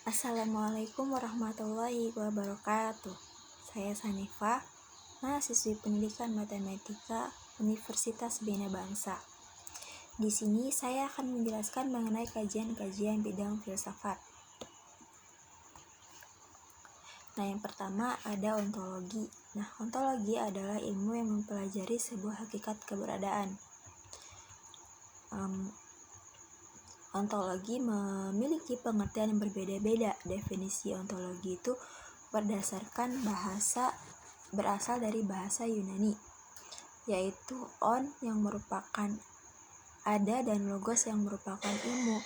Assalamualaikum warahmatullahi wabarakatuh. Saya Sanifah, mahasiswi Pendidikan Matematika Universitas Bina Bangsa. Di sini saya akan menjelaskan mengenai kajian-kajian bidang filsafat. Nah, yang pertama ada ontologi. Nah, ontologi adalah ilmu yang mempelajari sebuah hakikat keberadaan. Ontologi memiliki pengertian yang berbeda-beda. Definisi ontologi itu berasal dari bahasa Yunani, yaitu on yang merupakan ada dan logos yang merupakan ilmu,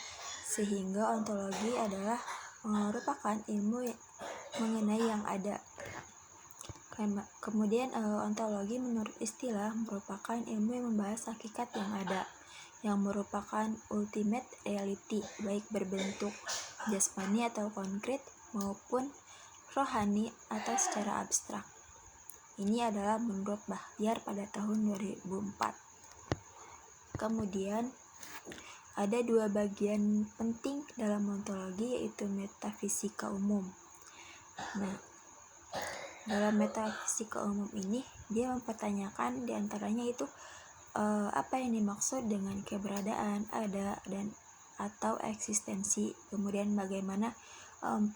sehingga ontologi adalah merupakan ilmu mengenai yang ada. Kemudian ontologi menurut istilah merupakan ilmu yang membahas hakikat yang ada, yang merupakan ultimate reality, baik berbentuk jasmani atau konkret maupun rohani atau secara abstrak. Ini adalah menurut Bahtiar pada tahun 2004. Kemudian ada dua bagian penting dalam ontologi, yaitu metafisika umum. Nah, dalam metafisika umum ini dia mempertanyakan diantaranya itu apa yang dimaksud dengan keberadaan, ada dan atau eksistensi. Kemudian bagaimana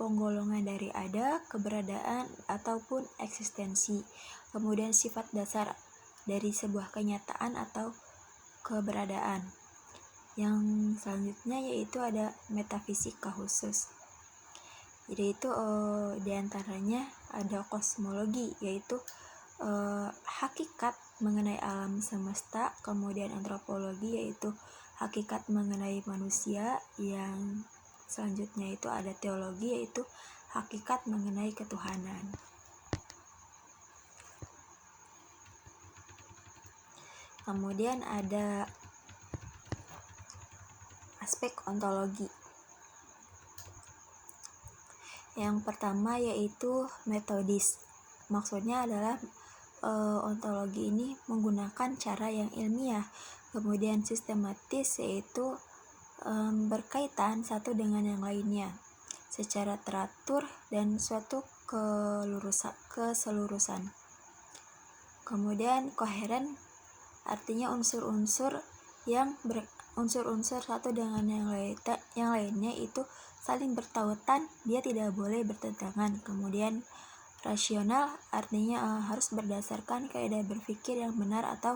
penggolongan dari ada, keberadaan ataupun eksistensi. Kemudian sifat dasar dari sebuah kenyataan atau keberadaan. Yang selanjutnya yaitu ada metafisika khusus. Jadi itu diantaranya ada kosmologi, yaitu hakikat mengenai alam semesta. Kemudian antropologi, yaitu hakikat mengenai manusia. Yang selanjutnya itu ada teologi, yaitu hakikat mengenai ketuhanan. Kemudian ada aspek ontologi. Yang pertama yaitu metodis. Maksudnya adalah ontologi ini menggunakan cara yang ilmiah, kemudian sistematis, yaitu berkaitan satu dengan yang lainnya secara teratur dan suatu keseluruhan. Kemudian koheren, artinya unsur-unsur satu dengan yang lainnya itu saling bertautan, dia tidak boleh bertentangan. Kemudian rasional, artinya harus berdasarkan kaidah berpikir yang benar atau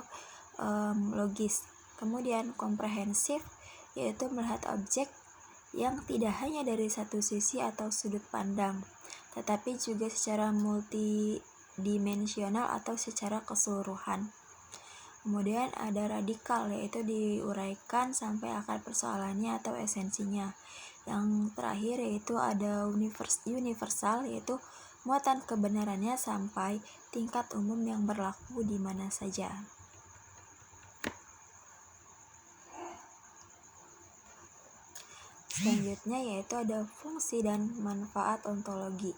logis. Kemudian komprehensif, yaitu melihat objek yang tidak hanya dari satu sisi atau sudut pandang, tetapi juga secara multidimensional atau secara keseluruhan. Kemudian ada radikal, yaitu diuraikan sampai akar persoalannya atau esensinya. Yang terakhir yaitu ada universal, yaitu muatan kebenarannya sampai tingkat umum yang berlaku di mana saja. Selanjutnya yaitu ada fungsi dan manfaat ontologi.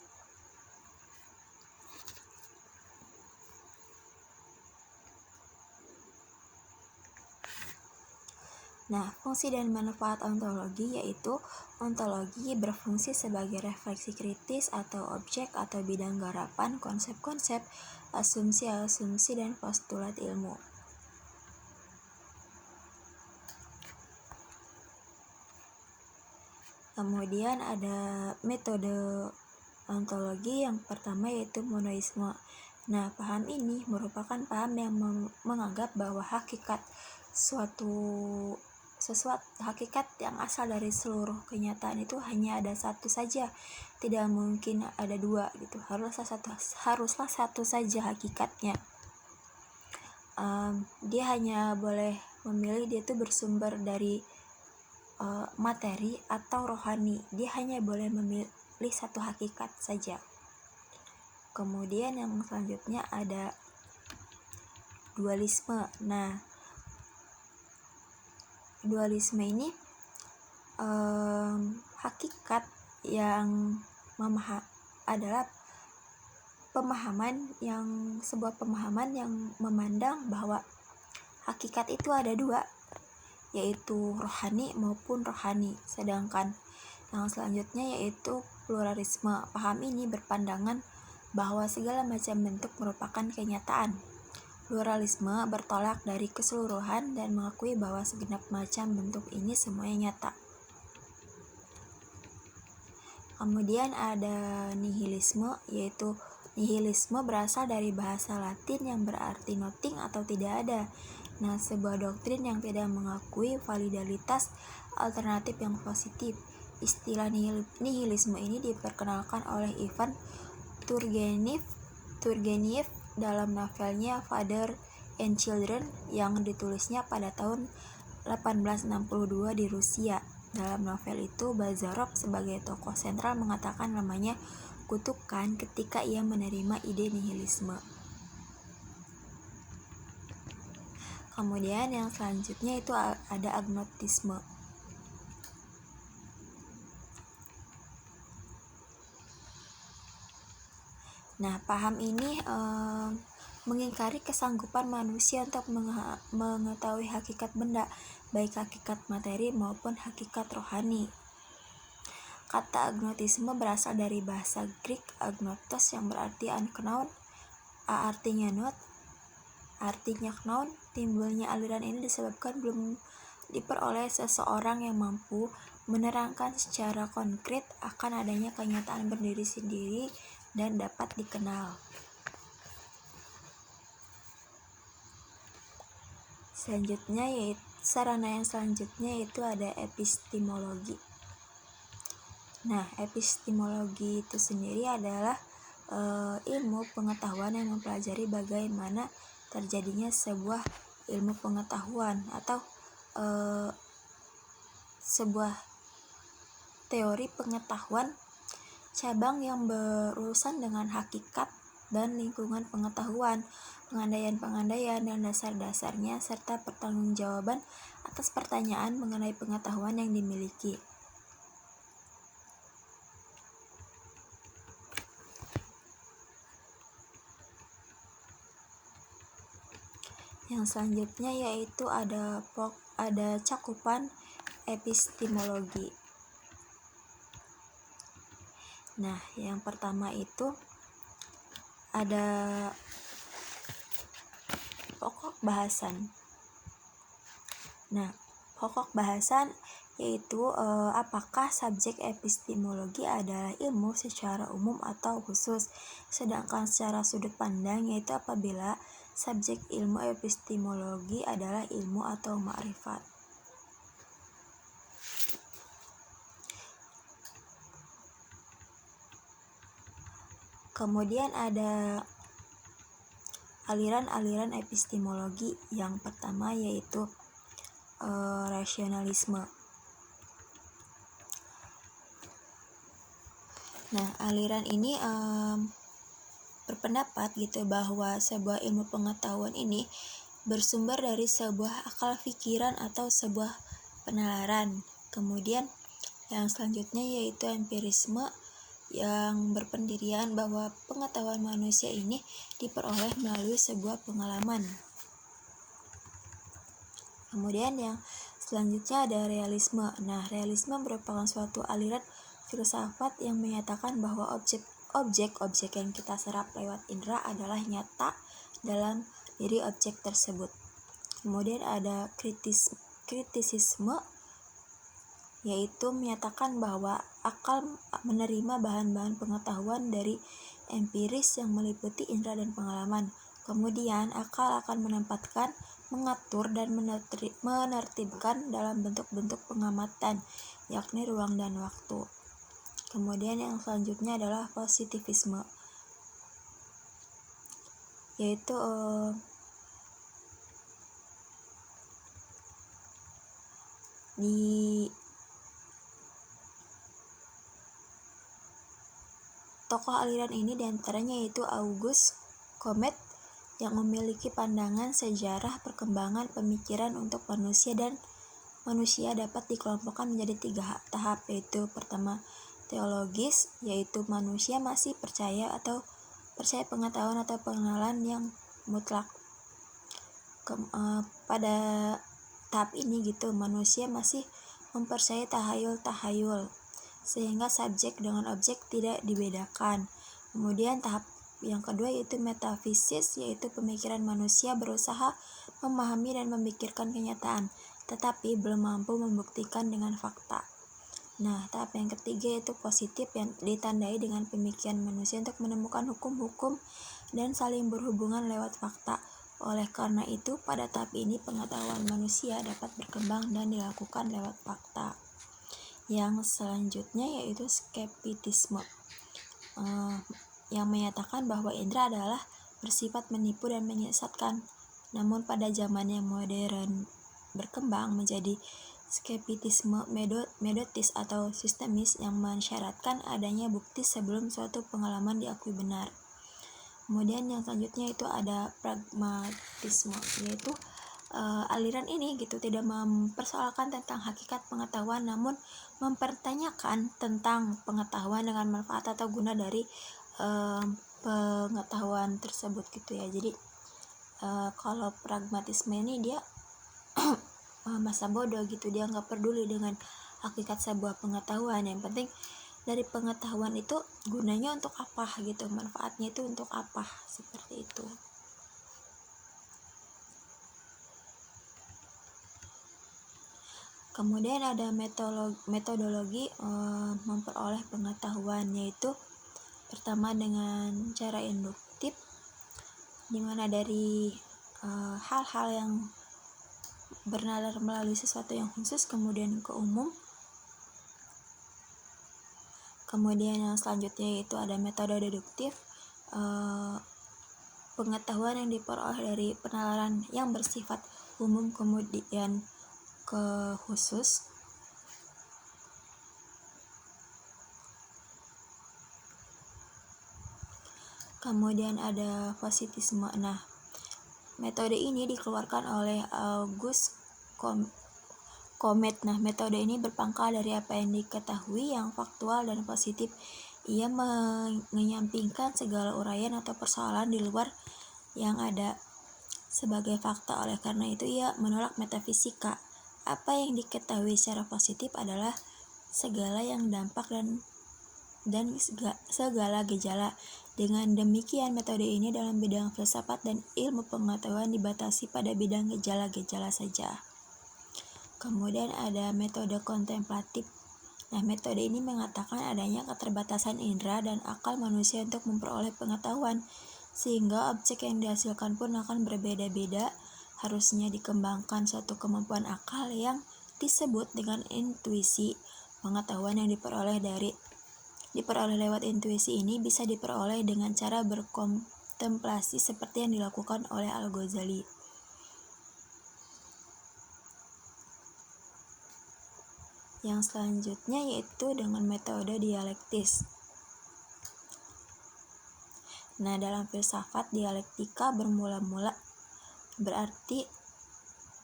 Nah, fungsi dan manfaat ontologi yaitu ontologi berfungsi sebagai refleksi kritis atau objek atau bidang garapan konsep-konsep, asumsi-asumsi, dan postulat ilmu. Kemudian ada metode ontologi. Yang pertama yaitu monoisme. Nah, paham ini merupakan paham yang menganggap bahwa hakikat yang asal dari seluruh kenyataan itu hanya ada satu saja, tidak mungkin ada dua gitu. Haruslah satu saja hakikatnya. Dia hanya boleh memilih dia itu bersumber dari materi atau rohani. Dia hanya boleh memilih satu hakikat saja. Kemudian yang selanjutnya ada dualisme. Nah, dualisme ini hakikat yang adalah sebuah pemahaman yang memandang bahwa hakikat itu ada dua, yaitu rohani maupun rohani. Sedangkan yang selanjutnya yaitu pluralisme. Paham ini berpandangan bahwa segala macam bentuk merupakan kenyataan. Pluralisme bertolak dari keseluruhan dan mengakui bahwa segenap macam bentuk ini semuanya nyata. Kemudian ada nihilisme, yaitu nihilisme berasal dari bahasa Latin yang berarti nothing atau tidak ada. Nah, sebuah doktrin yang tidak mengakui validitas alternatif yang positif. Istilah nihilisme ini diperkenalkan oleh Ivan Turgenev dalam novelnya Father and Children yang ditulisnya pada tahun 1862 di Rusia. Dalam novel itu, Bazarov sebagai tokoh sentral mengatakan namanya kutukan ketika ia menerima ide nihilisme. Kemudian yang selanjutnya itu ada agnotisme. Nah, paham ini mengingkari kesanggupan manusia untuk mengetahui hakikat benda, baik hakikat materi maupun hakikat rohani. Kata agnotisme berasal dari bahasa Greek agnotos yang berarti unknown, artinya not, artinya known. Timbulnya aliran ini disebabkan belum diperoleh seseorang yang mampu menerangkan secara konkret akan adanya kenyataan berdiri sendiri dan dapat dikenal. Selanjutnya yaitu sarana yang selanjutnya itu ada epistemologi. Nah, epistemologi itu sendiri adalah ilmu pengetahuan yang mempelajari bagaimana terjadinya sebuah ilmu pengetahuan atau sebuah teori pengetahuan cabang yang berurusan dengan hakikat dan lingkungan pengetahuan, pengandaian-pengandaian dan dasar-dasarnya, serta pertanggungjawaban atas pertanyaan mengenai pengetahuan yang dimiliki. Yang selanjutnya yaitu ada cakupan epistemologi. Nah, yang pertama itu ada pokok bahasan. Nah, pokok bahasan yaitu apakah subjek epistemologi adalah ilmu secara umum atau khusus, sedangkan secara sudut pandang yaitu apabila subjek ilmu epistemologi adalah ilmu atau ma'rifat. Kemudian ada aliran-aliran epistemologi. Yang pertama yaitu rasionalisme. Nah, aliran ini berpendapat gitu bahwa sebuah ilmu pengetahuan ini bersumber dari sebuah akal pikiran atau sebuah penalaran. Kemudian yang selanjutnya yaitu empirisme yang berpendirian bahwa pengetahuan manusia ini diperoleh melalui sebuah pengalaman. Kemudian yang selanjutnya ada realisme. Nah, realisme merupakan suatu aliran filsafat yang menyatakan bahwa objek yang kita serap lewat indera adalah nyata dalam diri objek tersebut. Kemudian ada kritisisme, yaitu menyatakan bahwa akal menerima bahan-bahan pengetahuan dari empiris yang meliputi indera dan pengalaman. Kemudian akal akan menempatkan, mengatur, dan menertibkan dalam bentuk-bentuk pengamatan, yakni ruang dan waktu. Kemudian yang selanjutnya adalah positivisme, yaitu di tokoh aliran ini diantaranya yaitu Auguste Comte yang memiliki pandangan sejarah perkembangan pemikiran untuk manusia, dan manusia dapat dikelompokkan menjadi 3 tahap, yaitu pertama teologis, yaitu manusia masih percaya pengetahuan atau pengenalan yang mutlak. Pada tahap ini gitu manusia masih mempercayai tahayul. sehingga subjek dengan objek tidak dibedakan. Kemudian tahap yang kedua yaitu metafisis, yaitu pemikiran manusia berusaha memahami dan memikirkan kenyataan, tetapi belum mampu membuktikan dengan fakta. Nah, tahap yang ketiga yaitu positif, yang ditandai dengan pemikiran manusia untuk menemukan hukum-hukum dan saling berhubungan lewat fakta. Oleh karena itu, pada tahap ini pengetahuan manusia dapat berkembang dan dilakukan lewat fakta. Yang selanjutnya yaitu skeptisisme, yang menyatakan bahwa indera adalah bersifat menipu dan menyesatkan. Namun pada zaman yang modern berkembang menjadi skeptisisme metodis atau sistemis yang mensyaratkan adanya bukti sebelum suatu pengalaman diakui benar. Kemudian yang selanjutnya itu ada pragmatisme, yaitu aliran ini tidak mempersoalkan tentang hakikat pengetahuan, namun mempertanyakan tentang pengetahuan dengan manfaat atau guna dari pengetahuan tersebut ya. Jadi kalau pragmatisme ini dia masa bodoh dia nggak peduli dengan hakikat sebuah pengetahuan, yang penting dari pengetahuan itu gunanya untuk apa manfaatnya itu untuk apa, seperti itu. Kemudian ada metodologi memperoleh pengetahuan, yaitu pertama dengan cara induktif, dimana dari hal-hal yang bernalar melalui sesuatu yang khusus kemudian ke umum. Kemudian yang selanjutnya yaitu ada metode deduktif, pengetahuan yang diperoleh dari penalaran yang bersifat umum kemudian ke khusus. Kemudian ada positisme. Nah, metode ini dikeluarkan oleh Auguste Comte. Nah, metode ini berpangkal dari apa yang diketahui yang faktual dan positif. Ia menyampingkan segala uraian atau persoalan di luar yang ada sebagai fakta. Oleh karena itu, ia menolak metafisika. Apa yang diketahui secara positif adalah segala yang dampak dan segala gejala. Dengan demikian, metode ini dalam bidang filsafat dan ilmu pengetahuan dibatasi pada bidang gejala-gejala saja. Kemudian ada metode kontemplatif. Nah, metode ini mengatakan adanya keterbatasan indera dan akal manusia untuk memperoleh pengetahuan, sehingga objek yang dihasilkan pun akan berbeda-beda. Harusnya dikembangkan suatu kemampuan akal yang disebut dengan intuisi. Pengetahuan yang diperoleh lewat intuisi ini bisa diperoleh dengan cara berkontemplasi seperti yang dilakukan oleh Al-Ghazali. Yang selanjutnya yaitu dengan metode dialektis. Nah, dalam filsafat, dialektika bermula-mula berarti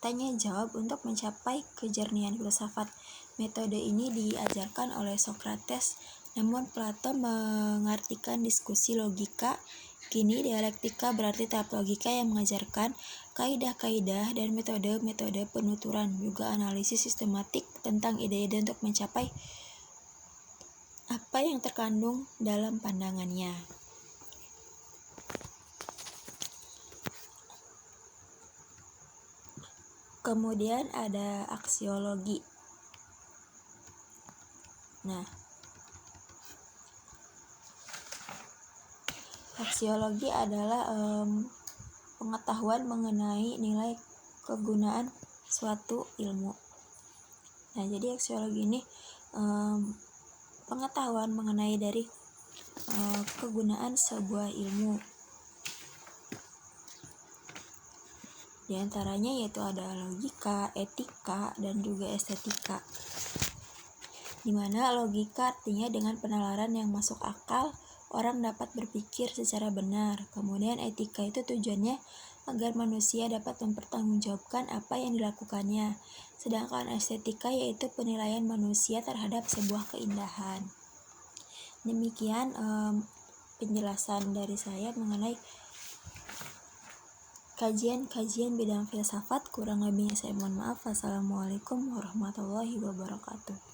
tanya jawab untuk mencapai kejernihan filsafat. Metode ini diajarkan oleh Socrates, namun Plato mengartikan diskusi logika. Kini dialektika berarti tahap logika yang mengajarkan kaidah-kaidah dan metode-metode penuturan, juga analisis sistematik tentang ide-ide untuk mencapai apa yang terkandung dalam pandangannya. Kemudian ada aksiologi. Nah, aksiologi adalah pengetahuan mengenai nilai kegunaan suatu ilmu. Nah, jadi aksiologi ini pengetahuan mengenai dari kegunaan sebuah ilmu. Di antaranya yaitu ada logika, etika, dan juga estetika. Dimana logika artinya dengan penalaran yang masuk akal, orang dapat berpikir secara benar. Kemudian etika itu tujuannya agar manusia dapat mempertanggungjawabkan apa yang dilakukannya. Sedangkan estetika yaitu penilaian manusia terhadap sebuah keindahan. Demikian penjelasan dari saya mengenai kajian bidang filsafat. Kurang lebihnya saya mohon maaf. Wassalamualaikum warahmatullahi wabarakatuh.